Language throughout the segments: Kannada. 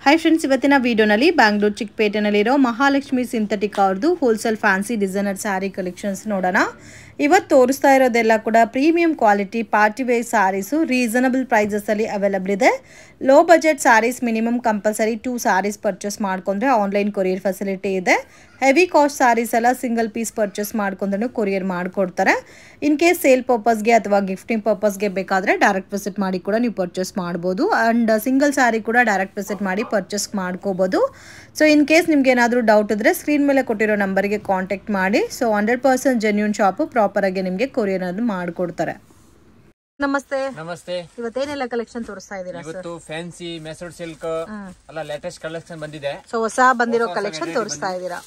हाय फ्रेंड्स ಇವತ್ತಿನ ವಿಡಿಯೋನಲ್ಲಿ ಬ್ಯಾಂಗ್ಳೂರ್ ಚಿಕ್ಕಪೇಟೆನಲ್ಲಿರೋ ಮಹಾಲಕ್ಷ್ಮಿ ಸಿಂಥೆಟಿಕ್ ಅವರದು wholesale fancy designer sari collections ನೋಡೋಣ। ಇವತ್ತು ತೋರಿಸ್ತಾ ಇರೋದೆಲ್ಲ ಕೂಡ premium quality party wear saris reasonable prices ಅಲ್ಲಿ ಅವೈಲೇಬಲ್ ಇದೆ। Low budget saris minimum compulsory 2 saris purchase ಮಾಡ್ಕೊಂಡ್ರೆ ಆನ್ಲೈನ್ ಕೊರಿಯರ್ ಫೆಸಿಲಿಟಿ ಇದೆ। ಹೆವಿ ಕಾಸ್ಟ್ ಸ್ಯಾರೀಸ್ ಎಲ್ಲ ಸಿಂಗಲ್ ಪೀಸ್ ಪರ್ಚೇಸ್ ಮಾಡ್ಕೊಂಡ್ರೆ ಕೊರಿಯರ್ ಮಾಡ್ಕೊಡ್ತಾರೆ। ಇನ್ ಕೇಸ್ ಸೇಲ್ ಪರ್ಪಸ್ ಗೆ ಅಥವಾ ಗಿಫ್ಟಿಂಗ್ ಪರ್ಪಸ್ ಗೆ ಬೇಕಾದ್ರೆ ಡೈರೆಕ್ಟ್ ವಿಸಿಟ್ ಮಾಡಿ ಕೂಡ ನೀವು ಪರ್ಚೇಸ್ ಮಾಡಬಹುದು ಅಂಡ್ ಸಿಂಗಲ್ ಸ್ಯಾರಿ ಕೂಡ ಡೈರೆಕ್ಟ್ ವಿಸಿಟ್ ಮಾಡಿ ಪರ್ಚೇಸ್ ಮಾಡ್ಕೋಬಹುದು। ಸೊ ಇನ್ ಕೇಸ್ ನಿಮಗೆ ಏನಾದರೂ ಡೌಟ್ ಇದ್ರೆ ಸ್ಕ್ರೀನ್ ಮೇಲೆ ಕೊಟ್ಟಿರೋ ನಂಬರ್ ಗೆ ಕಾಂಟ್ಯಾಕ್ಟ್ ಮಾಡಿ। ಸೊ 100% ಜೆನ್ಯೂನ್ ಶಾಪ್ ಪ್ರಾಪರ್ ಆಗಿ ನಿಮಗೆ ಕೊರಿಯರ್ ಅನ್ನು ಮಾಡ್ಕೊಡ್ತಾರೆ। ನಮಸ್ತೆ ನಮಸ್ತೆ। ಇವತ್ತೇನೆಲ್ಲ ಕಲೆಕ್ಷನ್ ತೋರಿಸ್ತಾ ಇದ್ದೀರಾ ಸರ್? ಇವತ್ತು ಫ್ಯಾನ್ಸಿ ಮೆಸೂರ್ ಸಿಲ್ಕ್ ಎಲ್ಲ ಲೇಟೆಸ್ಟ್ ಕಲೆಕ್ಷನ್ ಬಂದಿದೆ। ಸೊ ಹೊಸ ಬಂದಿರೋ ಕಲೆಕ್ಷನ್ ತೋರಿಸ್ತಾ ಇದ್ದೀರಾ?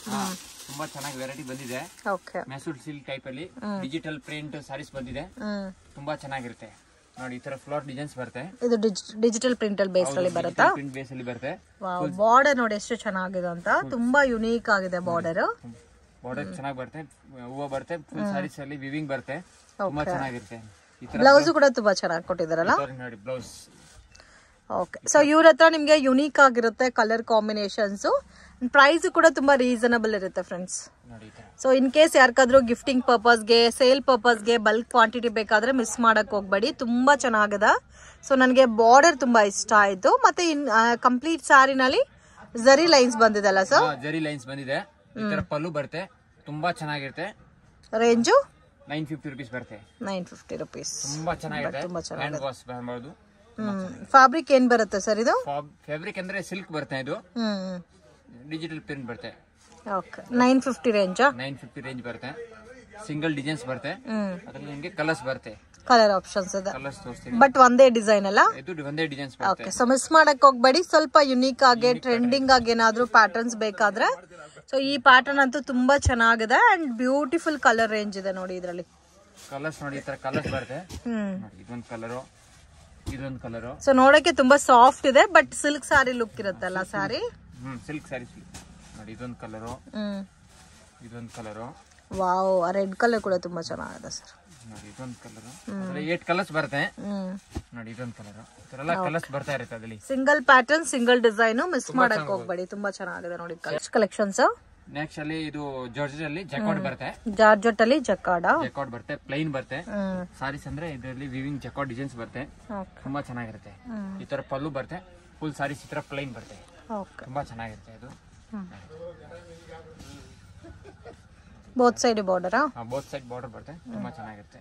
ತುಂಬಾ ಚೆನ್ನಾಗಿ ವೆರೈಟಿ ಬಂದಿದೆ। ಓಕೆ, ಮೆಸೂರ್ ಸಿಲ್ಕ್ ಟೈಪ್ ಅಲ್ಲಿ ಡಿಜಿಟಲ್ ಪ್ರಿಂಟ್ ಸಾರೀಸ್ ಬಂದಿದೆ, ತುಂಬಾ ಚೆನ್ನಾಗಿರುತ್ತೆ ನೋಡಿ। ಈ ತರ ಫ್ಲವರ್ ಡಿಸೈನ್ಸ್ ಬರುತ್ತೆ, ಇದು ಡಿಜಿಟಲ್ ಪ್ರಿಂಟ್ ಅಲ್ಲಿ ಬೇಸ್ ಅಲ್ಲಿ ಬರುತ್ತಾ? ಪ್ರಿಂಟ್ ಬೇಸ್ ಅಲ್ಲಿ ಬರುತ್ತೆ। ಬಾರ್ಡರ್ ನೋಡಿ ಎಷ್ಟು ಚೆನ್ನಾಗಿದೆ ಅಂತ, ತುಂಬಾ ಯುನೀಕ್ ಆಗಿದೆ ಬಾರ್ಡರ್। ಬಾರ್ಡರ್ ಚೆನ್ನಾಗಿ ಬರುತ್ತೆ, ಹೂವು ಬರುತ್ತೆ, ಫುಲ್ ಸಾರೀಸ್ ಅಲ್ಲಿ ವಿವಿಂಗ್ ಬರುತ್ತೆ, ತುಂಬಾ ಚೆನ್ನಾಗಿರುತ್ತೆ। ಬ್ಲೌಸ್ ಕೂಡ ತುಂಬಾ ಚೆನ್ನಾಗಿ ಕೊಟ್ಟಿದಾರಲ್ಲ ನೋಡಿ ಬ್ಲೌಸ್। ಓಕೆ, ಸೊ ಇವ್ರ ಹತ್ರ ನಿಮ್ಗೆ ಯುನೀಕ್ ಆಗಿರುತ್ತೆ ಕಲರ್ ಕಾಂಬಿನೇಷನ್ಸ್, ಪ್ರೈಸ್ ಕೂಡ ತುಂಬಾ ರೀಸನಬಲ್ ಇರುತ್ತೆ ಫ್ರೆಂಡ್ಸ್। ಸೊ ಇನ್ ಕೇಸ್ ಯಾರ್ಕಾದ್ರೂ ಗಿಫ್ಟಿಂಗ್ ಪರ್ಪಸ್ಗೆ ಸೇಲ್ ಪರ್ಪಸ್ಗೆ ಬಲ್ಕ್ ಕ್ವಾಂಟಿಟಿ ಬೇಕಾದ್ರೆ ಮಿಸ್ ಮಾಡಕ್ ಹೋಗ್ಬೇಡಿ, ತುಂಬಾ ಚೆನ್ನಾಗಿದೆ। ಸೊ ನನಗೆ ಬಾರ್ಡರ್ ತುಂಬಾ ಇಷ್ಟ ಆಯ್ತು, ಮತ್ತೆ ಕಂಪ್ಲೀಟ್ ಸ್ಯಾರಿನಲ್ಲಿ ಜರಿ ಲೈನ್ಸ್ ಬಂದಿದೆ ಅಲ್ಲ ಸರ್? ಜರಿ ಲೈನ್ಸ್ ಬಂದಿದೆ, ಈ ತರ ಪಲ್ಲು ಬರುತ್ತೆ, ತುಂಬಾ ಚೆನ್ನಾಗಿರುತ್ತೆ। ರೇಂಜು 950 ರೂಪೀಸ್ ಬರುತ್ತೆ। 950 ರೂಪೀಸ್, ತುಂಬಾ ಚೆನ್ನಾಗಿದೆ, ಹ್ಯಾಂಡ್ ವಾಶ್ ಮಾಡಬಹುದು। ಫ್ಯಾಬ್ರಿಕ್ ಏನ್ ಬರುತ್ತೆ ಸರ್ ಇದು? ಫ್ಯಾಬ್ರಿಕ್ ಅಂದ್ರೆ ಸಿಲ್ಕ್ ಬರುತ್ತೆ, ಇದು ಡಿಜಿಟಲ್ ಪ್ರಿಂಟ್ ಬರುತ್ತೆ। ಓಕೆ, 950 ರೇಂಜ್ 950 ರೇಂಜ್ ಬರುತ್ತೆ। ಸಿಂಗಲ್ ಡಿಸೈನ್ಸ್ ಬರುತ್ತೆ, ಅದರಲ್ಲಿ ನಿಮಗೆ ಕಲರ್ಸ್ ಬರುತ್ತೆ, ಕಲರ್ ಆಪ್ಷನ್ಸ್ ಇದೆ, ಕಲರ್ಸ್ ತೋರಿಸ್ತೀನಿ। ಬಟ್ ಒಂದೇ ಡಿಸೈನ್ ಅಲ್ಲ? ಇದು ಒಂದೇ ಡಿಸೈನ್ಸ್ ಬರುತ್ತೆ। ಓಕೆ, ಸೊ ಮಿಸ್ ಮಾಡಕ್ ಹೋಗ್ಬೇಡಿ, ಸ್ವಲ್ಪ ಯುನೀಕ್ ಆಗಿ ಟ್ರೆಂಡಿಂಗ್ ಆಗಿ ಏನಾದ್ರೂ ಪ್ಯಾಟರ್ನ್ಸ್ ಬೇಕಾದ್ರೆ ಸೊ ಈ ಪ್ಯಾಟರ್ನ್ ಅಂತೂ ತುಂಬಾ ಚೆನ್ನಾಗಿದೆ ಅಂಡ್ ಬ್ಯೂಟಿಫುಲ್ ಕಲರ್ ರೇಂಜ್ ಇದೆ ನೋಡಿ ಇದರಲ್ಲಿ। ಕಲರ್ಸ್ ನೋಡಿ, ಈ ತರ ಕಲರ್ಸ್ ಬರುತ್ತೆ, ಇದೊಂದು ಕಲರ್, ಇದೊಂದು ಕಲರ್। ಸೊ ನೋಡಕ್ಕೆ ತುಂಬಾ ಸಾಫ್ಟ್ ಇದೆ, ಬಟ್ ಸಿಲ್ಕ್ ಸಾರಿ ಲುಕ್ ಇರುತ್ತಲ್ಲ ಸಾರಿ? ಸಿಲ್ಕ್ ಸಾರಿ ನೋಡಿ, ಇದೊಂದು ಕಲರ್, ಇದೊಂದು ಕಲರ್। ವಾವ್, ರೆಡ್ ಕಲರ್ ಕೂಡ ತುಂಬಾ ಚೆನ್ನಾಗಿದೆ ಸರ್ ನೋಡಿ, ಇದೊಂದು ಕಲರ್, 8 ಕಲರ್ಸ್ ಬರುತ್ತೆ ನೋಡಿ, ಇದೊಂದು ಕಲರ್, ಈ ತರ ಎಲ್ಲ ಕಲರ್ಸ್ ಬರ್ತಾ ಇರುತ್ತೆ ಅದರಲ್ಲಿ। Single pattern single design, miss ಮಾಡಕ್ ಹೋಗ್ಬೇಡಿ, ತುಂಬಾ ಚೆನ್ನಾಗಿದೆ ನೋಡಿ ಕಲೆಕ್ಷನ್ಸ್। ನೆಕ್ಸ್ಟ್ ಅಲ್ಲಿ ಇದು ಜಾರ್ಜೆಟ್ ಅಲ್ಲಿ ಜಕಾರ್ಡ್ ಬರುತ್ತೆ, ಜಾರ್ಜೆಟ್ ಅಲ್ಲಿ ಜಕಾರ್ಡ್ ಬರುತ್ತೆ, ಪ್ಲೈನ್ ಬರುತ್ತೆ ಸಾರೀಸ್ ಅಂದ್ರೆ ಇದರಲ್ಲಿ ವಿವಿಂಗ್ ಜಕಾರ್ಡ್ ಡಿಸೈನ್ಸ್ ಬರುತ್ತೆ, ತುಂಬಾ ಚೆನ್ನಾಗಿರುತ್ತೆ। ಈ ತರ ಪಲ್ಲು ಬರುತ್ತೆ, ಫುಲ್ ಸಾರೀಸ್ ಈ ತರ ಪ್ಲೈನ್ ಬರುತ್ತೆ, ತುಂಬಾ ಚೆನ್ನಾಗಿರುತ್ತೆ ಇದು। Both side border, both side border ಬರುತ್ತೆ, ತುಂಬಾ ಚೆನ್ನಾಗಿರುತ್ತೆ,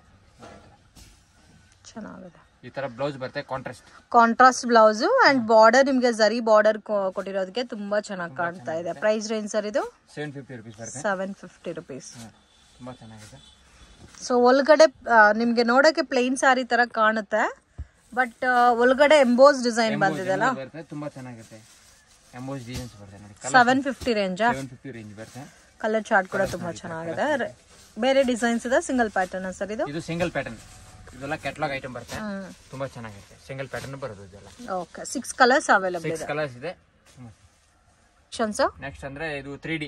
ಚೆನ್ನಾಗಿದೆ। ಈ ತರ ಬ್ಲೌಸ್ ಬರುತ್ತೆ, ಕಾಂಟ್ರಾಸ್ಟ್ ಬ್ಲೌಸ್ ಅಂಡ್ ಬಾರ್ಡರ್ ನಿಮ್ಗೆ ಜರಿ ಬಾರ್ಡರ್ ಕೊಟ್ಟಿರೋದಕ್ಕೆ ತುಂಬಾ ಚೆನ್ನಾಗಿ ಕಾಣ್ತಾ ಇದೆ। ಪ್ರೈಸ್ ರೇಂಜ್ ಸರ್ ಇದು? 750 ರೂಪೀಸ್ ಬರುತ್ತೆ, 750 ರೂಪೀಸ್, ತುಂಬಾ ಚೆನ್ನಾಗಿದೆ। ಸೊ ಒಳಗಡೆ ನಿಮ್ಗೆ ನೋಡಕ್ಕೆ ಪ್ಲೇನ್ ಸಾರಿ ತರ ಕಾಣುತ್ತೆ, ಬಟ್ ಒಳಗಡೆ ಎಂಬೋಸ್ ಡಿಸೈನ್ ಬಂದಿದೆ ಅಲ್ಲ, ತುಂಬಾ ಚೆನ್ನಾಗಿರುತ್ತೆ, ಎಂಬೋಸ್ ಡಿಸೈನ್ಸ್ ಬರುತ್ತೆ ನೋಡಿ। 750 ರೇಂಜ್, 750 ರೇಂಜ್ ಬರುತ್ತೆ। ಕಲರ್ ಚಾರ್ಟ್ ಕೂಡ ತುಂಬಾ ಚೆನ್ನಾಗಿದೆ। ಬೇರೆ ಡಿಸೈನ್ಸ್ ಇದೆ, ಸಿಂಗಲ್ ಪ್ಯಾಟರ್ನ್ ಸರ್ ಇದು? ಇದು ಸಿಂಗಲ್ ಪ್ಯಾಟರ್ನ್, ಇದೆಲ್ಲ ಕ್ಯಾಟಲಾಗ್ ಐಟಮ್ ಬರುತ್ತೆ, ತುಂಬಾ ಚೆನ್ನಾಗಿರುತ್ತೆ, ಸಿಂಗಲ್ ಪ್ಯಾಟರ್ನ್ ಬರೋದು ಇದೆಲ್ಲ। ಓಕೆ, 6 ಕಲರ್ಸ್ ಅವೈಲೇಬಲ್ ಇದೆ, 6 ಕಲರ್ಸ್ ಇದೆ। ನೆಕ್ಸ್ಟ್ ಅಂದ್ರೆ ಇದು 3D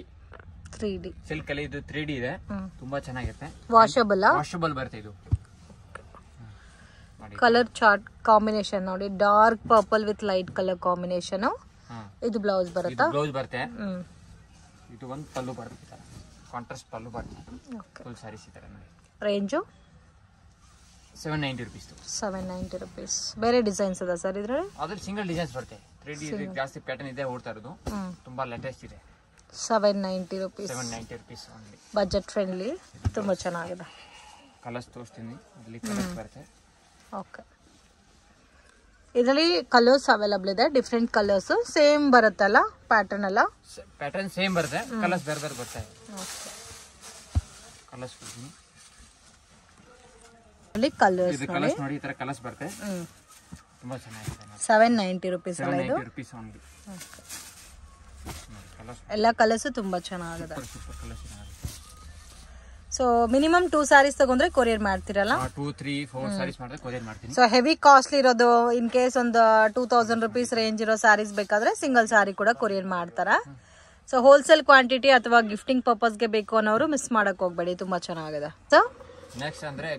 ಸಿಲ್ಕ್ ಅಲ್ಲಿ, ಇದು 3D ಇದೆ, ತುಂಬಾ ಚೆನ್ನಾಗಿರುತ್ತೆ, ವಾಷಬಲ್ ಬರುತ್ತೆ ಇದು। ಕಲರ್ ಚಾರ್ಟ್ ಕಾಂಬಿನೇಷನ್ ನೋಡಿ, dark purple with light colour combination, ಇದು ಬ್ಲೌಸ್ ಬರುತ್ತೆ, ಇದು ಒಂದು ಪಲ್ಲು ಬರುತ್ತೆ, ಕಾಂಟ್ರಾಸ್ಟ್ ಪಲ್ಲು ಬರುತ್ತೆ, ಫುಲ್ ಸಾರೀಸ್ ಈ ತರ ನೋಡಿ। Range 790 rupees, 790 rupees. ಬೇರೆ ಡಿಸೈನ್ಸ್ ಇದೆ ಸರ್ ಇದ್ರಲ್ಲಿ? ಅದ್ರ ಸಿಂಗಲ್ ಡಿಸೈನ್ಸ್ ಬರುತ್ತೆ, 3D ಜಾಸ್ತಿ ಪ್ಯಾಟರ್ನ್ ಇದೆ ಓಡ್ತಾ ಇರೋದು, ತುಂಬಾ ಲೇಟೆಸ್ಟ್ ಇದೆ। 790 rupees, 790 rupees only, budget friendly, ತುಂಬಾ ಚೆನ್ನಾಗಿದೆ। ಕಲರ್ಸ್ ತೋರಿಸ್ತೀನಿ, ಇಲ್ಲಿ ಕಲರ್ಸ್ ಬರುತ್ತೆ। ಓಕೆ, ಇದರಲ್ಲಿ ಕಲರ್ಸ್ ಅವೈಲೇಬಲ್ ಇದೆ, ಡಿಫ್ರೆಂಟ್ ಕಲರ್ಸ್, ಸೇಮ್ ಬರುತ್ತಲ್ಲ ಪ್ಯಾಟರ್ನ್ ಎಲ್ಲ? ಪ್ಯಾಟರ್ನ್ ಸೇಮ್ ಬರುತ್ತೆ, ಕಲರ್ಸ್ ಬೇರೆ ಬೇರೆ ಬರ್ತಾ ಇದೆ। ಕಲರ್ಸ್ ಕಲರ್ಸ್ ನೋಡಿ, ಈ ತರ ಕಲರ್ಸ್ ಬರುತ್ತೆ, ತುಂಬಾ ಚೆನ್ನಾಗಿದೆ। 790 ರೂಪೀಸ್ ಅಲ್ಲ ಇದು? 790 ರೂಪೀಸ್ ಓನ್ಲಿ, ಎಲ್ಲ ಕಲರ್ಸ್ ತುಂಬಾ ಚೆನ್ನಾಗಿದೆ। ಸೊ ಮಿನಿಮಮ್ 2 ಸ್ಯಾರೀಸ್ ತಗೊಂಡ್ರೆ ಕೊರಿಯರ್ ಮಾಡ್ತೀರಲ್ಲ? 2, 3, 4 ಸ್ಯಾರೀಸ್ ಮಾಡಿದ್ರೆ ಕೊರಿಯರ್ ಮಾಡ್ತೀನಿ। ಸೊ ಹೆವಿ ಕಾಸ್ಟ್ಲಿ ಇರೋದು, ಇನ್ ಕೇಸ್ ಒಂದು 2000 ರೂಪೀಸ್ ರೇಂಜ್ ಇರೋ ಸ್ಯಾರೀಸ್ ಬೇಕಾದ್ರೆ ಸಿಂಗಲ್ ಸ್ಯಾರಿ ಕೂಡ ಕೊರಿಯರ್ ಮಾಡ್ತಾರ। ಸೊ ಹೋಲ್ಸೇಲ್ ಕ್ವಾಂಟಿಟಿ ಅಥವಾ ಗಿಫ್ಟಿಂಗ್ ಪರ್ಪಸ್ಗೆ ಬೇಕು ಅನ್ನೋರು ಮಿಸ್ ಮಾಡಕ್ ಹೋಗ್ಬೇಡಿ, ತುಂಬಾ ಚೆನ್ನಾಗಿದೆ। ಸೊ ನೆಕ್ಸ್ಟ್ ಅಂದ್ರೆ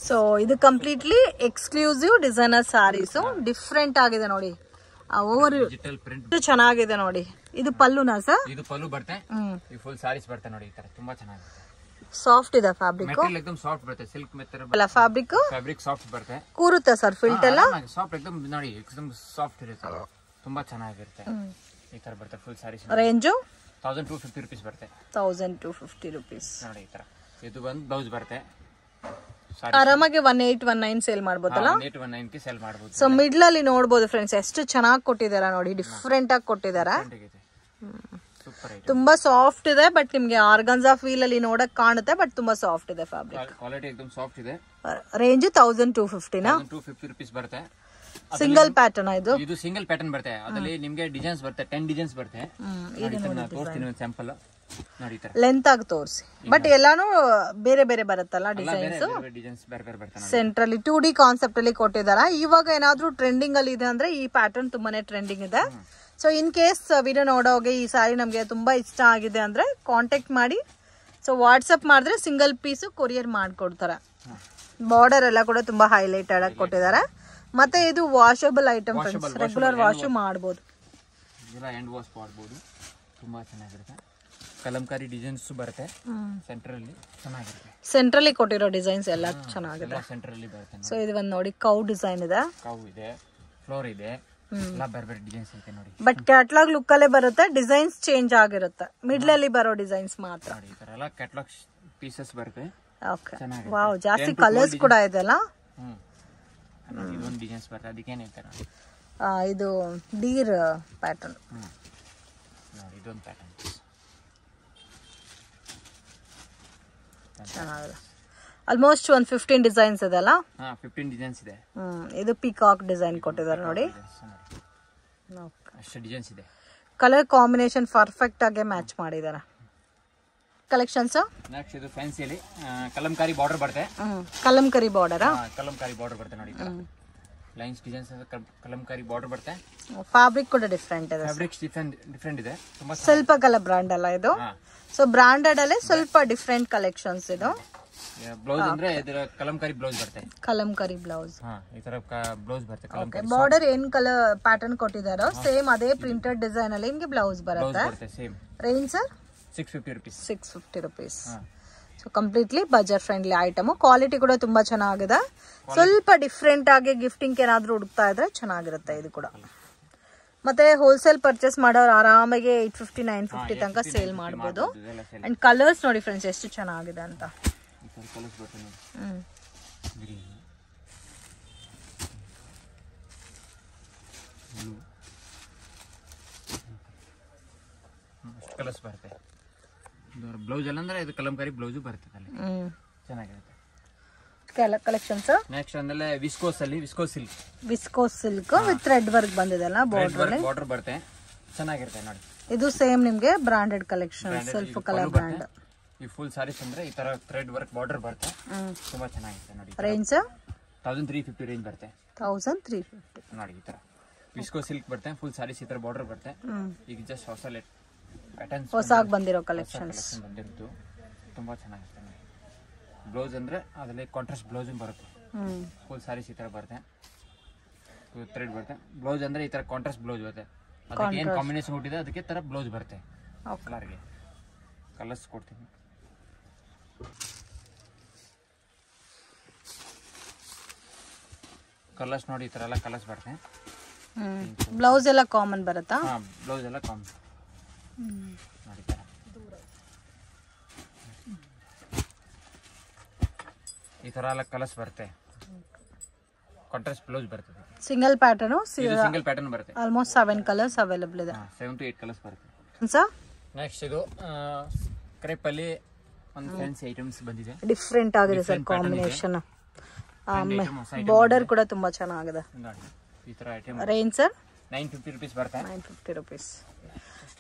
ಸೊ ಇದು completely exclusive designer saris, different ಆಗಿದೆ ನೋಡಿ, ಓವರ್ ಡಿಜಿಟಲ್ ಪ್ರಿಂಟ್ ಚೆನ್ನಾಗಿದೆ ನೋಡಿ. ಇದು ಪಲ್ಲುನಾ ಸರ್? ಇದು ಪಲ್ಲು ಬರುತ್ತೆ. ಈ ಫುಲ್ ಸಾರೀಸ್ ಬರುತ್ತೆ ನೋಡಿ ಈ ತರ ತುಂಬಾ ಚೆನ್ನಾಗಿರುತ್ತೆ. ಸಾಫ್ಟ್ ಇದೆ ಫ್ಯಾಬ್ರಿಕ್, ಮೆಟೀರಿಯಲ್ एकदम ಸಾಫ್ಟ್ ಬರುತ್ತೆ. ಸಿಲ್ಕ್ ಮೆಟೀರಿಯಲ್ ಅಲ್ಲ ಫ್ಯಾಬ್ರಿಕ್ ಸಾಫ್ಟ್ ಬರುತ್ತೆ. ಕೂರುತ್ತೆ ಸರ್ ಫಿಲ್ಟ್ ಎಲ್ಲ ಸಾಫ್ಟ್ एकदम ನೋಡಿ एकदम ಸಾಫ್ಟ್ ಇರುತ್ತೆ. ತುಂಬಾ ಚೆನ್ನಾಗಿರುತ್ತೆ. ಈ ತರ ಬರುತ್ತೆ ಫುಲ್ ಸಾರೀಸ್. ರೇಂಜು 1250 ರೂಪೀಸ್ ಬರುತ್ತೆ. 1250 ರೂಪೀಸ್ ನೋಡಿ ಈ ತರ. ಇದು ಒಂದು ಬ್ಲೌಸ್ ಬರುತ್ತೆ. ಆರಾಮಾಗಿ 1819 ಸೇಲ್ ಮಾಡ್ಬೋದಲ್ಲ? 1819 ಗೆ ಸೇಲ್ ಮಾಡಬಹುದು. ಸೊ ಮಿಡ್ಲ್ ಅಲ್ಲಿ ನೋಡಬಹುದು ಫ್ರೆಂಡ್ಸ್ ಎಷ್ಟು ಚೆನ್ನಾಗಿ ಕೊಟ್ಟಿದ್ದಾರೆ ನೋಡಿ, ಡಿಫರೆಂಟ್ ಆಗಿ ಕೊಟ್ಟಿದ್ದಾರೆ. ತುಂಬಾ ಸಾಫ್ಟ್ ಇದೆ, ಬಟ್ ನಿಮ್ಗೆ ಆರ್ಗನ್ಸಾ ಫೀಲ್ ಅಲ್ಲಿ ನೋಡಕ್ ಕಾಣುತ್ತೆ, ಬಟ್ ತುಂಬಾ ಸಾಫ್ಟ್ ಇದೆ ಫ್ಯಾಬ್ರಿಕ್. ಕ್ವಾಲಿಟಿ एकदम ಸಾಫ್ಟ್ ಇದೆ. ರೇಂಜ್ 1250 ನಾ? 250 ರೂಪೀಸ್ ಬರುತ್ತೆ. ಸಿಂಗಲ್ ಪ್ಯಾಟರ್ನ್ ಇದು ಸಿಂಗಲ್ ಪ್ಯಾಟರ್ನ್ ಬರುತ್ತೆ. ಅದರಲ್ಲಿ ನಿಮ್ಗೆ ಡಿಸೈನ್ಸ್ ಬರುತ್ತೆ, 10 ಡಿಸೈನ್ಸ್ ಬರುತ್ತೆ. ತೋರಿಸ್ತೀನಿ ಒಂದು ಸ್ಯಾಂಪಲ್ ನೋಡಿ. ಲೆಂತ್ ಆಗಿ ತೋರಿಸಿ. ಬಟ್ ಎಲ್ಲಾನು ಬೇರೆ ಬೇರೆ ಬರುತ್ತಲ್ಲ ಡಿಸೈನ್ಸ್. ಸೆಂಟ್ರಲ್ಲಿ 2D ಕಾನ್ಸೆಪ್ಟ್ ಅಲ್ಲಿ ಕೊಟ್ಟಿದ್ದಾರೆ. ಇವಾಗ ಏನಾದ್ರೂ ಟ್ರೆಂಡಿಂಗ್ ಅಲ್ಲಿ ಇದೆ ಅಂದ್ರೆ ಈ ಪ್ಯಾಟರ್ನ್ ತುಂಬಾನೇ ಟ್ರೆಂಡಿಂಗ್ ಇದೆ. ಸೊ ಇನ್ ಕೇಸ್ ವಿಡಿಯೋ ನೋಡೋಗೆ ಈ ಸಾರಿ ನಮ್ಗೆ ತುಂಬಾ ಇಷ್ಟ ಆಗಿದೆ ಅಂದ್ರೆ ಕಾಂಟ್ಯಾಕ್ಟ್ ಮಾಡಿ. ಸೊ ವಾಟ್ಸಪ್ ಮಾಡಿದ್ರೆ ಸಿಂಗಲ್ ಪೀಸ್ ಕೊರಿಯರ್ ಮಾಡ್ಕೊಡ್ತಾರೆ. ಬಾರ್ಡರ್ ಎಲ್ಲ ಕೂಡ ತುಂಬಾ ಹೈಲೈಟೆಡ್ ಆಗಿ ಕೊಟ್ಟಿದ್ದಾರೆ. ಮತ್ತೆ ಇದು washable item friends, regular wash ಮಾಡಬಹುದು. ಹ್ಯಾಂಡ್ ವಾಶ್ ಮಾಡಬಹುದು. ತುಂಬಾ ಚೆನ್ನಾಗಿರುತ್ತೆ. ಕಲಂಕಾರಿ ಡಿಸೈನ್ಸ್ ಬರುತ್ತೆ. ಸೆಂಟ್ರಲ್ಲಿ ಚೆನ್ನಾಗಿರುತ್ತೆ. ಸೆಂಟ್ರಲ್ಲಿ ಕೊಟ್ಟಿರೋ ಡಿಸೈನ್ಸ್ ಎಲ್ಲ ಚೆನ್ನಾಗಿದೆ. ಸೆಂಟ್ರಲ್ಲಿ ಬರುತ್ತೆ. ಸೊ ಇದು ಒಂದು ನೋಡಿ ಕೌ ಡಿಸೈನ್ ಇದೆ, ಕೌ ಇದೆ, ಫ್ಲೋರ್ ಇದೆ, ಎಲ್ಲ ಬೇರೆ ಬೇರೆ ಡಿಸೈನ್ಸ್ ಇದೆ ನೋಡಿ. ಬಟ್ ಕ್ಯಾಟಲಾಗ್ ಲುಕ್ ಅಲ್ಲೇ ಬರುತ್ತೆ, ಡಿಸೈನ್ಸ್ ಚೇಂಜ್ ಆಗಿರುತ್ತೆ. ಮಿಡ್ಲ್ ಅಲ್ಲಿ ಬರೋ ಡಿಸೈನ್ಸ್ ಮಾತ್ರ. ಈ ತರ ಎಲ್ಲ ಕ್ಯಾಟಲಾಗ್ ಪೀಸಸ್ ಬರುತ್ತೆ. ಓಕೆ, ವಾವ್, ಜಾಸ್ತಿ ಕಲರ್ಸ್ ಕೂಡ ಇದೆ ಅಲ್ಲ. ಇದೊಂದು ಡಿಸೈನ್ಸ್ ಬರುತ್ತೆ, ಅದಕ್ಕೆ ಹೇಳ್ತಾರೆ ಇದು ಡೀರ್ ಪ್ಯಾಟರ್ನ್. ನೋಡಿ ಇದೊಂದು ಪ್ಯಾಟರ್ನ್ ಚೆನ್ನಾಗಿದೆ. ಆಲ್ಮೋಸ್ಟ್ ಒಂದು 15 ಡಿಸೈನ್ಸ್ ಇದೆ ಅಲ್ಲ? 15 ಡಿಸೈನ್ಸ್ ಇದೆ. ಇದು ಪಿಕಾಕ್ ಡಿಸೈನ್ ಕೊಟ್ಟಿದ್ದಾರೆ ನೋಡಿ. ಅಷ್ಟು ಡಿಸೈನ್ಸ್ ಇದೆ. ಕಲರ್ ಕಾಂಬಿನೇಷನ್ ಪರ್ಫೆಕ್ಟ್ ಆಗಿ ಮ್ಯಾಚ್ ಮಾಡಿದ್ದಾರೆ. ಕಲೆಕ್ಷನ್ಸ್ ನೆಕ್ಸ್ಟ್ ಇದು ಫ್ಯಾನ್ಸಿಯಲ್ಲಿ ಕಲಂಕಾರಿ ಬಾರ್ಡರ್ ಬರುತ್ತೆ. ಕಲಂಕಾರಿ ಬಾರ್ಡರ್, ಕಲಂಕಾರಿ ಬಾರ್ಡರ್ ಬರುತ್ತೆ ನೋಡಿ. ಲೈನ್ಸ್ ಡಿಸೈನ್ಸ್ ಕಲಂಕಾರಿ ಬಾರ್ಡರ್ ಬರುತ್ತೆ. ಫ್ಯಾಬ್ರಿಕ್ ಕೂಡ ಡಿಫರೆಂಟ್ ಇದೆ. ಫ್ಯಾಬ್ರಿಕ್ಸ್ ಡಿಫರೆಂಟ್ ಇದೆ. ತುಂಬಾ ಸ್ವಲ್ಪ ಕಲರ್ ಬ್ರಾಂಡ್ ಅಲ್ಲ ಇದು. ಸೊ ಬ್ರಾಂಡೆಡ್ ಅಲ್ಲಿ ಸ್ವಲ್ಪ ಡಿಫರೆಂಟ್ ಕಲೆಕ್ಷನ್ಸ್ ಇದು. ಬ್ಲೌಸ್ ಅಂದ್ರೆ ಇದರ ಕಲಂಕಾರಿ ಬ್ಲೌಸ್ ಬರುತ್ತೆ. ಕಲಂಕಾರಿ ಬ್ಲೌಸ್ ಈ ತರ ಬ್ಲೌಸ್ ಬರುತ್ತೆ. ಕಲಂಕಾರಿ ಬಾರ್ಡರ್ ಏನ್ ಕಲರ್ ಪ್ಯಾಟರ್ನ್ ಕೊಟ್ಟಿದಾರೋ ಸೇಮ್ ಅದೇ ಪ್ರಿಂಟೆಡ್ ಡಿಸೈನ್ ಅಲ್ಲಿ ನಿಮಗೆ ಬ್ಲೌಸ್ ಬರುತ್ತೆ. Same range sir 650 rupees. 650 rupees. So completely budget friendly item. Quality ಕೂಡ ತುಂಬಾ ಚೆನ್ನಾಗಿದೆ. ಸ್ವಲ್ಪ ಡಿಫ್ರೆಂಟ್ ಆಗಿ ಗಿಫ್ಟಿಂಗ್ ಏನಾದ್ರು ಹುಡುಕ್ತಾ ಇದ್ರೆ ಚೆನ್ನಾಗಿರುತ್ತೆ ಇದು ಕೂಡ. ಮತ್ತೆ ಹೋಲ್ಸೇಲ್ ಪರ್ಚೇಸ್ ಮಾಡೋರು ಆರಾಮಾಗಿ 850 950 ತನಕ ಸೇಲ್ ಮಾಡಬಹುದು. ಅಂಡ್ ಕಲರ್ಸ್ ನೋಡಿ ಫ್ರೆಂಡ್ಸ್ ಎಷ್ಟು ಚೆನ್ನಾಗಿದೆ ಅಂತ. ಕಲರ್ಸ್ ಬರುತ್ತೆ. ಬ್ಲೌಸ್ ಎಲ್ಲ ಅಂದ್ರೆ ಇದು ಕಲಂಕಾರಿ ಬ್ಲೌಸ್ ಬರುತ್ತೆ. ಚೆನ್ನಾಗಿರುತ್ತೆ. ಕಲೆಕ್ಷನ್ಸ್ ನೆಕ್ಸ್ಟ್ ಆಮೇಲೆ ವಿಸ್ಕೋಸ್ ಅಲ್ಲಿ viscose silk with thread work ಬಂದಿದೆ ಅಲ್ಲ. ಬಾರ್ಡರ್ ಬರುತ್ತೆ, ಚೆನ್ನಾಗಿರುತ್ತೆ ನೋಡಿ. ಇದು ಸೇಮ್ ನಿಮ್ಗೆ branded collection, self colour brand. ಈ ಫುಲ್ ಸಾರೀಸ್ ಅಂದ್ರೆ ಈ ತರ ಥ್ರೆಡ್ ವರ್ಕ್ ಬಾರ್ಡರ್ ಬರುತ್ತೆ. ತುಂಬಾ ಚೆನ್ನಾಗಿರುತ್ತೆ ನೋಡಿ. ರೇಂಜ್ 1350 ರೇಂಜ್ ಬರುತ್ತೆ. 1350 ನೋಡಿ. ಈ ತರ ವಿಸ್ಕೋ ಸಿಲ್ಕ್ ಬರುತ್ತೆ. ಫುಲ್ ಸಾರೀಸ್ ಈ ತರ ಬಾರ್ಡರ್ ಬರುತ್ತೆ. ಈಗ ಜಸ್ಟ್ ಹೊಸ ಪ್ಯಾಟರ್ನ್ಸ್ ಹೊಸದಾಗಿ ಬಂದಿರೋ ಕಲೆಕ್ಷನ್ಸ್ ಬಂದಿರೋದು ತುಂಬಾ ಚೆನ್ನಾಗಿರುತ್ತೆ. ಬ್ಲೌಸ್ ಅಂದ್ರೆ ಅದರಲ್ಲಿ ಕಾಂಟ್ರಾಸ್ಟ್ ಬ್ಲೌಸ್ ಬರುತ್ತೆ. ಫುಲ್ ಸಾರೀಸ್ ಈ ತರ ಬರುತ್ತೆ, ಥ್ರೆಡ್ ಬರುತ್ತೆ. ಬ್ಲೌಸ್ ಅಂದ್ರೆ ಈ ತರ ಕಾಂಟ್ರಾಸ್ಟ್ ಬ್ಲೌಸ್ ಬರುತ್ತೆ. ಅದಕ್ಕೆ ಏನ್ ಕಾಂಬಿನೇಷನ್ ಹುಟ್ಟಿದೆ ಅದಕ್ಕೆ ತರ ಬ್ಲೌಸ್ ಬರುತ್ತೆ. ಕಲರ್ಗೆ ಕಲರ್ಸ್ ಕೊಡ್ತೀನಿ. ಕಲರ್ಸ್ ನೋಡಿ ಈ ತರ ಎಲ್ಲ ಕಲರ್ಸ್ ಬರುತ್ತೆ. ಬ್ಲೌಸ್ ಎಲ್ಲ ಕಾಮನ್ ಬರುತ್ತಾ? ಬ್ಲೌಸ್ ಎಲ್ಲ ಕಾಮನ್ ನೋಡಿ. ಈ ತರ ಎಲ್ಲ ಕಲರ್ಸ್ ಬರುತ್ತೆ. ಕಾಂಟ್ರಾಸ್ಟ್ ಬ್ಲೌಸ್ ಬರ್ತದೆ. ಸಿಂಗಲ್ ಪ್ಯಾಟರ್ನ್ ಸಿಂಗಲ್ ಪ್ಯಾಟರ್ನ್ ಬರುತ್ತೆ. ಆಲ್ಮೋಸ್ಟ್ 7 ಕಲರ್ಸ್ ಅವೈಲೇಬಲ್ ಇದೆ. 7 to 8 ಕಲರ್ಸ್ ಬರುತ್ತೆ. ನೆಕ್ಸ್ಟ್ ಇದು ಕ್ರೇಪ್ ಅಲ್ಲಿ ಒಂದು ಫ್ಯಾನ್ಸಿ ಐಟಮ್ಸ್ ಬಂದಿದೆ. ಡಿಫರೆಂಟ್ ಆಗಿದೆ ಸರ್ ಕಾಂಬಿನೇಷನ್. ಬಾರ್ಡರ್ ಕೂಡ ತುಂಬಾ ಚೆನ್ನಾಗಿದೆ. ಈ ತರ ಐಟಮ್ ರೇಂಜ್ ಸರ್ 950 ರೂಪೀಸ್ ಬರುತ್ತೆ. 950 ರೂಪೀಸ್.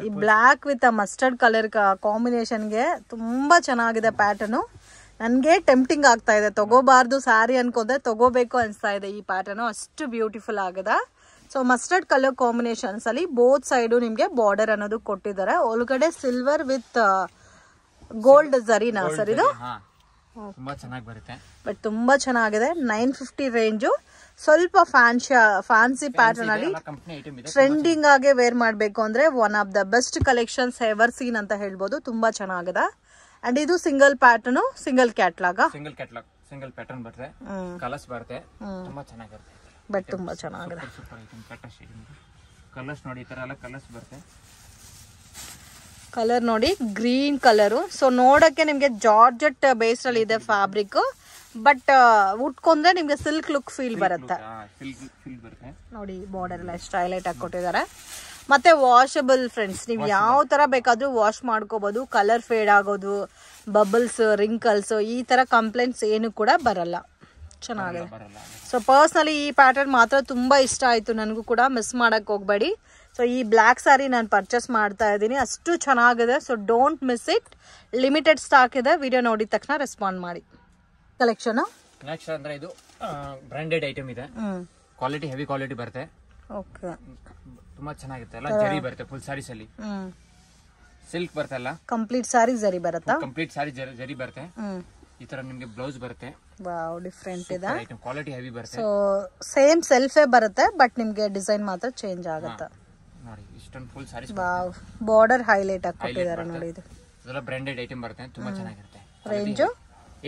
ಈ ಬ್ಲಾಕ್ ವಿತ್ ಮಸ್ಟರ್ಡ್ ಕಲರ್ ಕಾಂಬಿನೇಷನ್ಗೆ ತುಂಬಾ ಚೆನ್ನಾಗಿದೆ ಪ್ಯಾಟರ್ನು. ನನಗೆ ಟೆಂಪ್ಟಿಂಗ್ ಆಗ್ತಾ ಇದೆ, ತಗೋಬಾರ್ದು ಸ್ಯಾರಿ ಅನ್ಕೊಂಡ್ರೆ ತಗೋಬೇಕು ಅನಿಸ್ತಾ ಇದೆ. ಈ ಪ್ಯಾಟರ್ನು ಅಷ್ಟು ಬ್ಯೂಟಿಫುಲ್ ಆಗಿದೆ. ಸೊ ಮಸ್ಟರ್ಡ್ ಕಲರ್ ಕಾಂಬಿನೇಷನ್ಸ್ ಅಲ್ಲಿ ಬೋತ್ ಸೈಡು ನಿಮ್ಗೆ ಬಾರ್ಡರ್ ಅನ್ನೋದು ಕೊಟ್ಟಿದ್ದಾರೆ. ಒಳಗಡೆ ಸಿಲ್ವರ್ ವಿತ್ ಗೋಲ್ಡ್ ಜರಿನಾ ಸರ್ ಇದು? ತುಂಬಾ ಚೆನ್ನಾಗಿ ಬರುತ್ತೆ. ಬಟ್ ತುಂಬಾ ಚೆನ್ನಾಗಿದೆ. 950 ರೇಂಜು. ಸ್ವಲ್ಪ ಫ್ಯಾನ್ಸಿ ಪ್ಯಾಟರ್ನ್ ಅಲ್ಲಿ ಕಂಪ್ನಿ ಐಟಮ್ ಇದೆ. ಟ್ರೆಂಡಿಂಗ್ ಆಗಿ ವೇರ್ ಮಾಡಬೇಕು ಅಂದ್ರೆ one of the best collections ever seen ಅಂತ ಹೇಳ್ಬೋದು. ತುಂಬಾ ಚೆನ್ನಾಗಿದೆ. ಅಂಡ್ ಇದು single pattern, single catalogue, single pattern ಬರುತ್ತೆ, ಕಲರ್ಸ್ ಬರುತ್ತೆ, ತುಂಬಾ ಚೆನ್ನಾಗಿರುತ್ತೆ. ಬಟ್ ತುಂಬಾ ಚೆನ್ನಾಗಿದೆ. Super item. ಕಲರ್ಸ್ ನೋಡಿ, ಈ ತರ ಎಲ್ಲ ಕಲರ್ಸ್ ಬರುತ್ತೆ. ಕಲರ್ ನೋಡಿ, ಗ್ರೀನ್ ಕಲರು. ಸೊ ನೋಡಕ್ಕೆ ನಿಮ್ಗೆ ಜಾರ್ಜೆಟ್ ಬೇಸ್ ಅಲ್ಲಿ ಇದೆ ಫ್ಯಾಬ್ರಿಕ್, ಬಟ್ ಉಟ್ಕೊಂಡ್ರೆ ನಿಮ್ಗೆ ಸಿಲ್ಕ್ ಲುಕ್ ಫೀಲ್ ಬರುತ್ತೆ ನೋಡಿ. ಬಾರ್ಡರ್ ಎಲ್ಲ ಎಷ್ಟು ಹೈಲೈಟ್ ಆಗಿ ಕೊಟ್ಟಿದ್ದಾರೆ. ಮತ್ತೆ ವಾಷಬಲ್ ಫ್ರೆಂಡ್ಸ್, ನೀವು ಯಾವ ತರ ಬೇಕಾದ್ರೂ ವಾಶ್ ಮಾಡ್ಕೋಬಹುದು. ಕಲರ್ ಫೇಡ್ ಆಗೋದು, ಬಬಲ್ಸ್, ರಿಂಕಲ್ಸ್, ಈ ತರ ಕಂಪ್ಲೇಂಟ್ಸ್ ಏನು ಕೂಡ ಬರಲ್ಲ. ಚೆನ್ನಾಗಿದೆ. ಸೊ ಪರ್ಸ್ನಲಿ ಈ ಪ್ಯಾಟರ್ನ್ ಮಾತ್ರ ತುಂಬಾ ಇಷ್ಟ ಆಯ್ತು ನನಗೂ ಕೂಡ. ಮಿಸ್ ಮಾಡಕ್ ಹೋಗ್ಬೇಡಿ. ಸೊ ಈ ಬ್ಲ್ಯಾಕ್ ಸ್ಯಾರಿ ನಾನು ಪರ್ಚೇಸ್ ಮಾಡ್ತಾ ಇದ್ದೀನಿ, ಅಷ್ಟು ಚೆನ್ನಾಗಿದೆ. So don't miss it. Limited stock ಇದೆ. ವಿಡಿಯೋ ನೋಡಿದ ತಕ್ಷಣ ರೆಸ್ಪಾಂಡ್ ಮಾಡಿ. ಕಲೆಕ್ಷನ್ ನೆಕ್ಸ್ಟ್ ಅಂದ್ರೆ ಇದು ಬ್ರಾಂಡೆಡ್ ಐಟಮ್ ಇದೆ. ಕ್ವಾಲಿಟಿ ಹೆವಿ ಕ್ವಾಲಿಟಿ ಬರುತ್ತೆ. ಓಕೆ, ತುಂಬಾ ಚೆನ್ನಾಗಿರುತ್ತೆ. ಎಲ್ಲ ಜರಿ ಬರುತ್ತೆ ಫುಲ್ ಸ್ಯಾರೀಸ್ ಅಲ್ಲಿ. ಸಿಲ್ಕ್ ಬರುತ್ತೆ, ಎಲ್ಲ ಕಂಪ್ಲೀಟ್ ಸ್ಯಾರಿ ಜರಿ ಬರುತ್ತಾ? ಕಂಪ್ಲೀಟ್ ಸ್ಯಾರಿ ಜರಿ ಬರುತ್ತೆ. ಈ ತರ ನಿಮಗೆ ಬ್ಲೌಸ್ ಬರುತ್ತೆ. ವಾವ್, ಡಿಫರೆಂಟ್ ಇದೆ. ಐಟಮ್ ಕ್ವಾಲಿಟಿ ಹೆವಿ ಬರುತ್ತೆ. ಸೊ ಸೇಮ್ ಸೆಲ್ಫೇ ಬರುತ್ತೆ, ಬಟ್ ನಿಮಗೆ ಡಿಸೈನ್ ಮಾತ್ರ ಚೇಂಜ್ ಆಗುತ್ತೆ ನೋಡಿ. ಇಷ್ಟೊಂದು full saris. Wow, border highlight ಆಗಿ ಕೊಟ್ಟಿದ್ದಾರೆ ನೋಡಿ. ಇದು ಇದೆಲ್ಲ ಬ್ರಾಂಡೆಡ್ ಐಟಮ್ ಬರುತ್ತೆ, ತುಂಬಾ ಚೆನ್ನಾಗಿರುತ್ತೆ. ರೇಂಜ್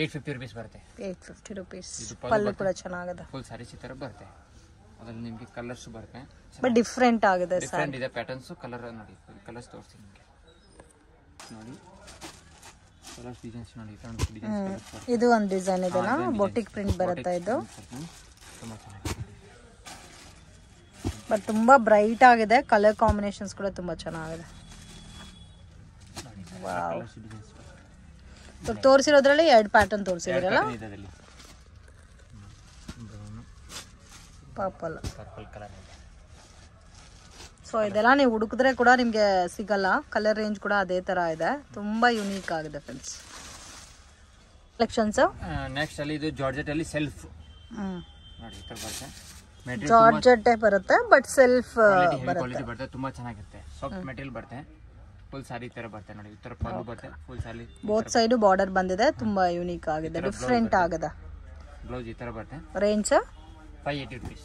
850 rupees ಬರುತ್ತೆ. 850 rupees. ಪಲ್ಲು ಕೂಡ ಚೆನ್ನಾಗಿದೆ. ಫುಲ್ ಸ್ಯಾರೀಸ್ ಈ ತರ ಬರುತ್ತೆ. ಅದ್ರಲ್ಲಿ ನಿಮಗೆ ಕಲರ್ಸ್ ಬರುತ್ತೆ, ಬಟ್ ಡಿಫರೆಂಟ್ ಆಗಿದೆ. ಡಿಫರೆಂಟ್ ಇದೆ ಪ್ಯಾಟರ್ನ್ಸ್. ಕಲರ್ ನೋಡಿ, ಕಲರ್ಸ್ ತೋರಿಸ್ತೀನಿ ನಿಮಗೆ ನೋಡಿ. ಕಲರ್ಸ್ ಡಿಸೈನ್ಸ್ ನೋಡಿ, ಇದು ಒಂದು ಡಿಸೈನ್ ಇದೆ ನಾ, ಬೊಟಿಕ್ ಪ್ರಿಂಟ್ ಬರುತ್ತೆ ಇದು. ತುಂಬಾ ಚೆನ್ನಾಗಿದೆ, ಬಟ್ ತುಂಬಾ ಬ್ರೈಟ್ ಆಗಿದೆ. ಕಲರ್ ಕಾಂಬಿನೇಷನ್ಸ್ ಕೂಡ ತುಂಬಾ ಚೆನ್ನಾಗಿದೆ. ವಾವ್, ತೋರಿಸಿರೋದ್ರಲ್ಲಿ 2 ಪ್ಯಾಟರ್ನ್ ತೋರಿಸಿದ್ರಲ್ಲ. Purple colour. ಸೊ ಇದೆಲ್ಲ ನೀವು ಹುಡುಕಿದ್ರೆ ಕೂಡ ನಿಮ್ಗೆ ಸಿಗಲ್ಲ. ಕಲರ್ ರೇಂಜ್ ಕೂಡ ಅದೇ ತರ ಇದೆ. ತುಂಬಾ ಯುನೀಕ್ ಆಗಿದೆ ಫ್ರೆಂಡ್ಸ್ ಕಲೆಕ್ಷನ್ಸ್. ನೆಕ್ಸ್ಟ್ ಅಲ್ಲಿ ಇದು ಜಾರ್ಜೆಟ್ ಅಲ್ಲಿ ಸೆಲ್ಫ್ ನೋಡಿ, ಈ ತರ ಬರುತ್ತೆ. ಜಾರ್ಜೆಟ್ ಬರುತ್ತೆ, ಬಟ್ ಸೆಲ್ಫ್ ಕ್ವಾಲಿಟಿ ಬರುತ್ತೆ. ತುಂಬಾ ಚೆನ್ನಾಗಿರುತ್ತೆ. ಸಾಫ್ಟ್ ಮೆಟೀರಿಯಲ್ ಬರುತ್ತೆ. ಫುಲ್ ಸಾರಿ ತರ ಬರುತ್ತೆ ನೋಡಿ. ಈ ತರ ಪಲ್ಲು ಬರುತ್ತೆ, ಫುಲ್ ಸಾರಿ ಬೋತ್ ಸೈಡ್ ಬಾರ್ಡರ್ ಬಂದಿದೆ. ತುಂಬಾ ಯುನೀಕ್ ಆಗಿದೆ, ಡಿಫರೆಂಟ್ ಆಗಿದೆ. ಬ್ಲೌಸ್ ಈ ತರ ಬರುತ್ತೆ. Range 580 rupees.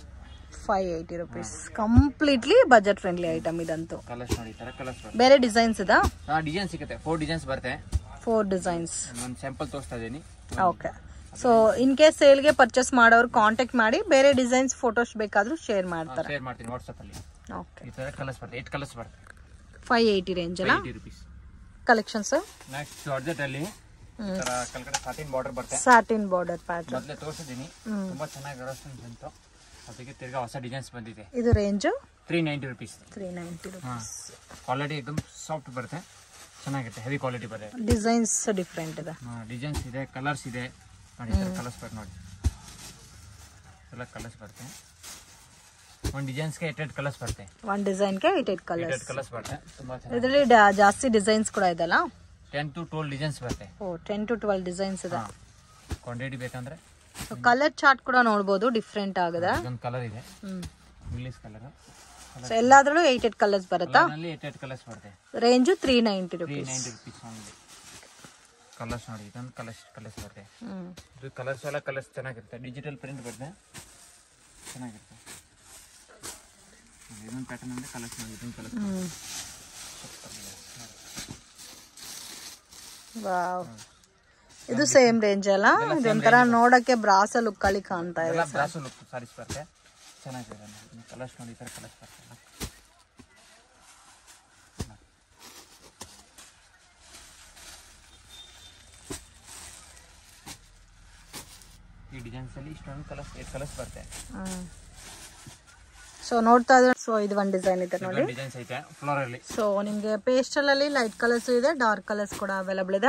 580 rupees. Completely budget friendly item ಇದಂತೂ. ಕಲರ್ಸ್ ನೋಡಿ, ಈ ತರ ಕಲರ್ಸ್ ಬರುತ್ತೆ. ಬೇರೆ ಡಿಸೈನ್ಸ್ ಇದಾ? ಡಿಸೈನ್ ಸಿಗುತ್ತೆ. 4 ಡಿಸೈನ್ಸ್ ಬರುತ್ತೆ. 4 ಡಿಸೈನ್ಸ್. ಒಂದು ಸ್ಯಾಂಪಲ್ ತೋರಿಸ್ತಾ ಇದೀನಿ. ಓಕೆ. ಸೊ ಇನ್ ಕೇಸ್ ಸೇಲ್ಗೆ ಪರ್ಚೇಸ್ ಮಾಡೋರು ಕಾಂಟ್ಯಾಕ್ಟ್ ಮಾಡಿ. ಬೇರೆ ಡಿಸೈನ್ಸ್ ಫೋಟೋಸ್ ಬೇಕಾದ್ರೂ ಶೇರ್ ಮಾಡ್ತಾರೆ. ಶೇರ್ ಮಾಡ್ತೀನಿ ವಾಟ್ಸ್ಆಪ್ ಅಲ್ಲಿ. ಓಕೆ. ಈ ತರ ಕಲರ್ಸ್ ಬರುತ್ತೆ. 8 ಕಲರ್ಸ್ ಬರುತ್ತೆ. 580 ರೇಂಜ್ ಅಲ್ಲ? 580 rupees. ಕಲೆಕ್ಷನ್ಸ್ ನೆಕ್ಸ್ಟ್ ಜಾರ್ಜೆಟ್ ಅಲ್ಲಿ ಈ ತರ ಕೆಳಗಡೆ ಸಾಟಿನ್ ಬಾರ್ಡರ್ ಬರುತ್ತೆ. ಸಾಟಿನ್ ಬಾರ್ಡರ್ ಪ್ಯಾಟರ್ನ್ ಮೊದಲೇ ತೋರಿಸಿದೀನಿ. ತುಂಬಾ ಚೆನ್ನಾಗಿ ರೆಸ್ಪಾನ್ಸ್ ಬಂತು. ಅದಕ್ಕೆ ತಿರ್ಗಾ ಹೊಸ ಡಿಸೈನ್ಸ್ ಬಂದಿದೆ. ಇದು ರೇಂಜ್ 390 rupees. 390 rupees. ಕ್ವಾಲಿಟಿ एकदम ಸಾಫ್ಟ್ ಬರುತ್ತೆ, ಚೆನ್ನಾಗಿರುತ್ತೆ. ಹೆವಿ ಕ್ವಾಲಿಟಿ ಬರುತ್ತೆ. ಡಿಸೈನ್ಸ್ ಡಿಫರೆಂಟ್ ಇದೆ. ಡಿಸೈನ್ಸ್ ಇದೆ, ಕಲರ್ಸ್ ಇದೆ ನೋಡಿ. ಕಲರ್ಸ್ ಬರುತ್ತೆ ನೋಡಿ. ಎಲ್ಲ ಕಲರ್ಸ್ ಬರುತ್ತೆ. ಒಂದು ಡಿಸೈನ್ಸ್ಗೆ 8 ಕಲರ್ಸ್ ಬರುತ್ತೆ. ಒಂದು ಡಿಸೈನ್ಗೆ 8 ಕಲರ್ಸ್ ಬರುತ್ತೆ. ತುಂಬಾ ಚೆನ್ನಾಗಿ. ಇದರಲ್ಲಿ ಜಾಸ್ತಿ ಡಿಸೈನ್ಸ್ ಕೂಡ ಇದೆಲ್ಲ. 10 to 12 ಡಿಸೈನ್ಸ್ ಬರುತ್ತೆ. 10 to 12 ಡಿಸೈನ್ಸ್ ಇದೆ. ಕ್ವಾಂಟಿಟಿ ಬೇಕಂದ್ರೆ ಕಲರ್ ಚಾರ್ಟ್ ಕೂಡ ನೋಡಬಹುದು. ಡಿಫರೆಂಟ್ ಆಗಿದೆ. ಒಂದು ಕಲರ್ ಇದೆ, ಇಂಗ್ಲಿಷ್ ಕಲರ್. ಸೊ ಎಲ್ಲಾದ್ರಲ್ಲೂ 8 ಕಲರ್ಸ್ ಬರುತ್ತಾ? 8 ಕಲರ್ಸ್ ಬರುತ್ತೆ. Range 390 rupees. 390 rupees only. Colours ನೋಡಿ, ಇದೊಂದು ಕಲರ್ಸ್ ಬರುತ್ತೆ. ಇದು ಕಲರ್ಸ್ ಎಲ್ಲ ಕಲರ್ಸ್ ಚೆನ್ನಾಗಿರುತ್ತೆ. ಡಿಜಿಟಲ್ ಪ್ರಿಂಟ್ ಬರುತ್ತೆ, ಚೆನ್ನಾಗಿರುತ್ತೆ. ಇದೊಂದು ಪ್ಯಾಟರ್ನ್ ಅಂದ್ರೆ ಕಲರ್ಸ್ ನೋಡಿ. ಇದೊಂದು ಕಲರ್ಸ್. ವಾವ್, ಇದು ಸೇಮ್ ರೇಂಜ್ ಅಲ್ಲ? ಇದೊಂಥರ ನೋಡಕ್ಕೆ ಬ್ರಾಸ ಲುಕ್ ಅಲ್ಲಿ ಕಾಣ್ತಾ ಇದೆ. ಬ್ರಾಸ ಲುಕ್ ಸಾರೀಸ್ ಬರುತ್ತೆ, ಚೆನ್ನಾಗಿದೆ. ಕಲರ್ಸ್ ನೋಡಿ, ಈ ತರ ಕಲರ್ಸ್ ಬರುತ್ತೆ. ಈ ಡಿಸೈನ್ಸ್ ಅಲ್ಲಿ ಇಷ್ಟೊಂದು ಕಲರ್ಸ್ 8 ಕಲರ್ಸ್ ಬರುತ್ತೆ. ಸೊ ನೋಡ್ತಾ ಇದ್ರೆ, ಸೊ ಇದು ಒಂದು ಡಿಸೈನ್ ಇದೆ ನೋಡಿ. ಡಿಸೈನ್ಸ್ ಐತೆ ಫ್ಲೋರ್ ಅಲ್ಲಿ. ಸೊ ನಿಮಗೆ ಪೇಸ್ಟಲ್ ಅಲ್ಲಿ ಲೈಟ್ ಕಲರ್ಸ್ ಇದೆ, ಡಾರ್ಕ್ ಕಲರ್ಸ್ ಕೂಡ ಅವೈಲೇಬಲ್ ಇದೆ.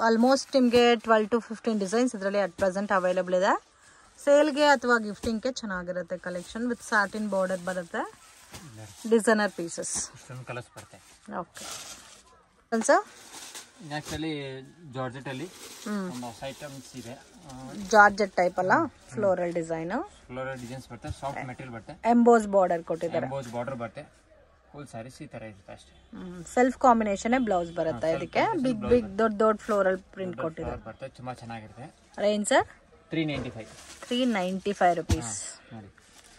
ಆಲ್ಮೋಸ್ಟ್ ನಿಮಗೆ 12 to 15 ಡಿಸೈನ್ಸ್ ಇದರಲ್ಲಿ ಅಟ್ ಪ್ರೆಸೆಂಟ್ ಅವೈಲೇಬಲ್ ಇದೆ. ಸೇಲ್ಗೆ ಅಥವಾ ಗಿಫ್ಟಿಂಗ್ಗೆ ಚೆನ್ನಾಗಿರುತ್ತೆ ಕಲೆಕ್ಷನ್. ವಿತ್ ಸಾಟಿನ್ ಬಾರ್ಡರ್ ಬರುತ್ತೆ. Designer pieces. ಇಷ್ಟೊಂದು ಕಲರ್ಸ್ ಬರುತ್ತೆ. Okay sir. ನೆಕ್ಸ್ಟ್ ಅಲ್ಲಿ ಜಾರ್ಜೆಟ್ ಅಲ್ಲಿ ಒಂದು ಐಟಮ್ಸ್ ಇದೆ. ಜಾರ್ಜೆಟ್ ಟೈಪ್ ಅಲ್ಲ, ಫ್ಲೋರಲ್ ಡಿಸೈನ್. ಫ್ಲೋರಲ್ ಡಿಸೈನ್ಸ್ ಬರುತ್ತೆ, ಸಾಫ್ಟ್ ಮೆಟೀರಿಯಲ್ ಬರುತ್ತೆ. ಎಂಬೋಸ್ ಬಾರ್ಡರ್ ಕೊಟ್ಟಿದ್ದಾರೆ. ಎಂಬೋಸ್ ಬಾರ್ಡರ್ ಬರುತ್ತೆ. ಫುಲ್ ಸ್ಯಾರೀಸ್ ಈ ತರ ಇರುತ್ತೆ ಅಷ್ಟೇ. ಸೆಲ್ಫ್ ಕಾಂಬಿನೇಷನ್ ಬ್ಲೌಸ್ ಬರುತ್ತೆ. ಇದಕ್ಕೆ ಬಿಗ್ ಬಿಗ್ ದೊಡ್ಡ ಫ್ಲೋರಲ್ ಪ್ರಿಂಟ್ ಕೊಟ್ಟಿದ್ದಾರೆ. ಬರುತ್ತೆ, ತುಂಬಾ ಚೆನ್ನಾಗಿರುತ್ತೆ. Range sir 395. 395 rupees. ನೋಡಿ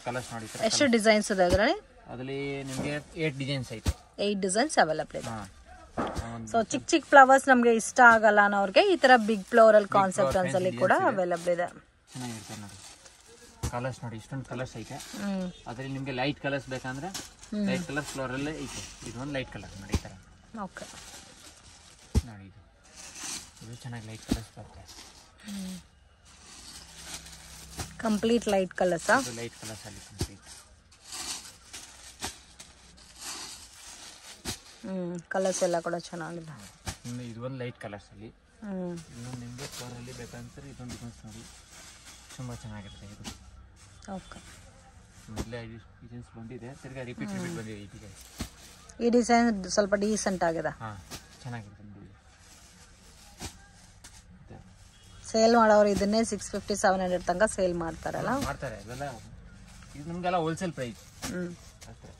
ಕಲರ್ಸ್ ನೋಡಿ ಸರ್. ಎಷ್ಟು ಡಿಸೈನ್ಸ್ ಇದೆ ಅದರಲ್ಲಿ? ಅದರಲ್ಲಿ ನಿಮಗೆ 8 ಡಿಸೈನ್ಸ್ ಐತೆ. 8 ಡಿಸೈನ್ಸ್ ಅವೈಲೇಬಲ್ ಇದೆ. ಹಾಂ, ಸೊ ಚಿಕ್ಕ ಚಿಕ್ಕ ಫ್ಲವರ್ಸ್ ನಮಗೆ ಇಷ್ಟ ಆಗಲ್ಲ ಅನ್ನೋರಿಗೆ ಈ ತರ ಬಿಗ್ ಫ್ಲೋರಲ್ ಕಾನ್ಸೆಪ್ಟ್ ಅಲ್ಲಿ ಕೂಡ ಅವೈಲೇಬಲ್ ಇದೆ. ಚೆನ್ನಾಗಿರುತ್ತೆ ನೋಡಿ. ಕಲರ್ಸ್ ನೋಡಿ, ಇಷ್ಟೊಂದು ಕಲರ್ಸ್ ಐತೆ. ಅದರಲ್ಲಿ ನಿಮಗೆ ಲೈಟ್ ಕಲರ್ಸ್ ಬೇಕಂದ್ರೆ ಲೈಟ್ ಕಲರ್ ಫ್ಲೋರಲ್ಲೇ ಐತೆ. ಇದು ಒಂದು ಲೈಟ್ ಕಲರ್ ನೋಡಿ ಈ ಥರ. ಓಕೆ ನೋಡಿ, ಇದು ಚೆನ್ನಾಗಿ ಲೈಟ್ ಕಲರ್ಸ್ ಬರುತ್ತೆ. Complete light colours. Light colours ಅಲ್ಲಿ ಕಂಪ್ಲೀಟ್. ಕಲರ್ಸ್ ಎಲ್ಲ ಕೂಡ ಚೆನ್ನಾಗಿದೆ. ಇದು ಒಂದು ಲೈಟ್ ಕಲರ್ಸ್ ಅಲ್ಲಿ. ಇನ್ನೊಂದು ನಿಮಗೆ ಫ್ಲೋರಲ್ಲಿ ಬೇಕಂದ್ರೆ ಇದೊಂದು ಡಿಸೈನ್ಸ್ ನೋಡಿ, ತುಂಬ ಚೆನ್ನಾಗಿರುತ್ತೆ ಇದು. ಓಕೆ, ಮೊದಲೇ ಡಿಸೈನ್ಸ್ ಬಂದಿದೆ, ತಿರ್ಗಾ ರಿಪೀಟ್ ಬಂದಿದೆ ಈ ಡಿಸೈನ್. ಈ ಡಿಸೈನ್ ಸ್ವಲ್ಪ ಡೀಸೆಂಟ್ ಆಗಿದೆ. ಹಾಂ, ಚೆನ್ನಾಗಿರುತ್ತೆ ನೋಡಿ. ಸೇಲ್ ಮಾಡೋರು ಇದನ್ನೇ 650-700 ತನಕ ಸೇಲ್ ಮಾಡ್ತಾರಲ್ಲ. ಮಾಡ್ತಾರೆ ಇದೆಲ್ಲ. ಇದು ನಮಗೆಲ್ಲ ಹೋಲ್ಸೇಲ್ ಪ್ರೈಸ್ ಅಷ್ಟೇ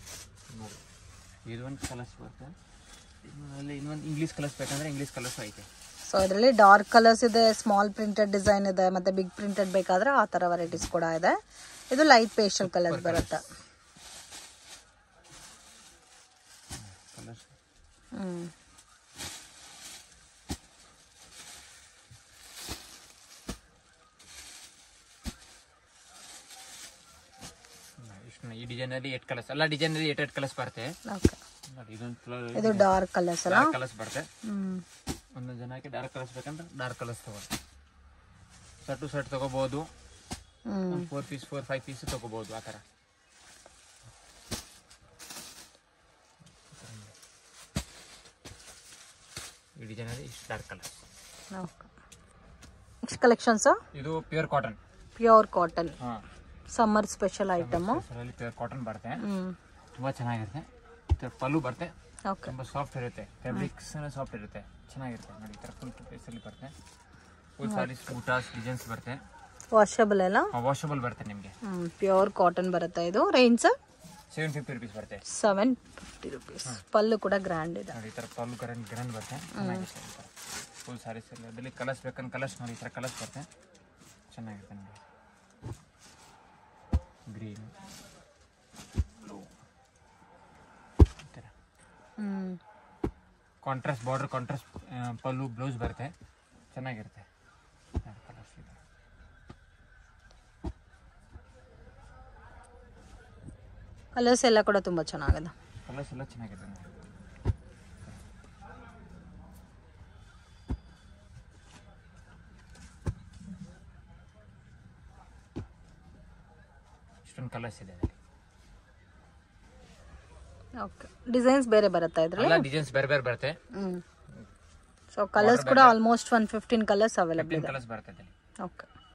ನೋಡಿ. ಇದೊಂದು ಕಲರ್ಸ್ ಬರುತ್ತೆ. ಇದರಲ್ಲಿ ಇನ್ನೊಂದು ಇಂಗ್ಲೀಷ್ ಕಲರ್ಸ್ ಬೇಕಂದ್ರೆ ಇಂಗ್ಲೀಷ್ ಕಲರ್ಸ್ ಐತೆ. ಸೊ ಇದರಲ್ಲಿ ಡಾರ್ಕ್ ಕಲರ್ಸ್ ಇದೆ, ಸ್ಮಾಲ್ ಪ್ರಿಂಟೆಡ್ ಡಿಸೈನ್ ಇದೆ, ಮತ್ತೆ ಬಿಗ್ ಪ್ರಿಂಟೆಡ್ ಬೇಕಾದ್ರೆ ಆ ಥರ ವೆರೈಟೀಸ್ ಕೂಡ ಇದೆ. ಇದು ಲೈಟ್ ಪೇಸ್ಟಲ್ ಕಲರ್ಸ್ ಬರುತ್ತೆ. ಈ ಡಿಸೈನ್ ಅಲ್ಲಿ 8 ಕಲರ್ಸ್, ಎಲ್ಲ ಡಿಸೈನ್ ಅಲ್ಲಿ 8 ಕಲರ್ಸ್ ಬರುತ್ತೆ. ಇದು ಡಾರ್ಕ್ ಕಲರ್ಸ್ ಅಲ್ಲ, ಕಲರ್ಸ್ ಬರುತ್ತೆ. ಒಂದೊಂದು ಜನಕ್ಕೆ ಡಾರ್ಕ್ ಕಲರ್ಸ್ ಬೇಕಂದ್ರೆ ಡಾರ್ಕ್ ಕಲರ್ಸ್ ತಗೋಬೋದು. ಶರ್ಟ್ ತಗೋಬಹುದು, 4 ಪೀಸ್ 4-5 ಪೀಸ್ ತಗೋಬಹುದು ಆ ಥರ. ಈ ಡಿಸೈನ್ ಅಲ್ಲಿ ಇಷ್ಟು ಡಾರ್ಕ್ ಕಲರ್ಸ್. ನೆಕ್ಸ್ಟ್ ಕಲೆಕ್ಷನ್ಸ್ ಇದು ಪ್ಯೂರ್ ಕಾಟನ್. ಪ್ಯೂರ್ ಕಾಟನ್, ಹಾಂ, summer special item. Pure cotton ಬರುತ್ತೆ, ತುಂಬಾ ಚೆನ್ನಾಗಿರುತ್ತೆ. ಪಲ್ಲು ಬರುತ್ತೆ, ತುಂಬಾ ಸಾಫ್ಟ್ ಇರುತ್ತೆ. ಫ್ಯಾಬ್ರಿಕ್ಸ್ ಸಾಫ್ಟ್ ಇರುತ್ತೆ, ಚೆನ್ನಾಗಿರುತ್ತೆ ನೋಡಿ. ಈ ಥರ ಫುಲ್ ಪೀಸಲ್ಲಿ ಬರುತ್ತೆ. ಫುಲ್ ಸಾರೀಸ್ ಬೂಟಾಸ್ ಡಿಸೈನ್ಸ್ ಬರುತ್ತೆ. ವಾಷಬಲ್ ಎಲ್ಲ, ವಾಷಬಲ್ ಬರುತ್ತೆ ನಿಮಗೆ. ಪ್ಯೂರ್ ಕಾಟನ್ ಬರುತ್ತೆ. ಇದು ರೇಂಜ್ 750 rupees ಬರುತ್ತೆ. 750 rupees. ಪಲ್ಲು ಕೂಡ ಗ್ರ್ಯಾಂಡ್ ಇದೆ ನೋಡಿ. ಈ ಥರ ಪಲ್ಲು ಗ್ರ್ಯಾಂಡ್ ಬರುತ್ತೆ, ಚೆನ್ನಾಗಿರುತ್ತೆ. ಫುಲ್ ಸಾರೀಸ್ ಎಲ್ಲ ಅದರಲ್ಲಿ ಕಲರ್ಸ್ ಬೇಕಂದ್ರೆ ಕಲರ್ಸ್ ನೋಡಿ. ಈ ಥರ ಕಲರ್ಸ್ ಬರುತ್ತೆ, ಚೆನ್ನಾಗಿರುತ್ತೆ ನೋಡಿ. ಗ್ರೀನ್, ಬ್ಲೂ, ಈ ಥರ ಕಾಂಟ್ರಾಸ್ಟ್ ಬಾರ್ಡರ್, ಕಾಂಟ್ರಾಸ್ಟ್ ಪಲ್ಲು, ಬ್ಲೌಸ್ ಬರುತ್ತೆ, ಚೆನ್ನಾಗಿರುತ್ತೆ. ಕಲರ್ಸ್ ಇದೆ. ಕಲರ್ಸ್ ಎಲ್ಲ ಕೂಡ ತುಂಬ ಚೆನ್ನಾಗಿದೆ. ಕಲರ್ಸ್ ಎಲ್ಲ ಚೆನ್ನಾಗಿದೆ. ಇಷ್ಟೊಂದು ಕಲರ್ಸ್ ಇದೆ. ಓಕೆ, ಡಿಸೈನ್ಸ್ ಬೇರೆ ಬರುತ್ತೆ ಇದರಲ್ಲಿ. ಎಲ್ಲ ಡಿಸೈನ್ಸ್ ಬೇರೆ ಬೇರೆ ಬರುತ್ತೆ. ಸೊ ಕಲರ್ಸ್ ಕೂಡ ಆಲ್ಮೋಸ್ಟ್ 115 ಕಲರ್ಸ್ ಅವೈಲೇಬಲ್ ಇದೆ. ಕಲರ್ಸ್ ಬರುತ್ತೆ. ಓಕೆ.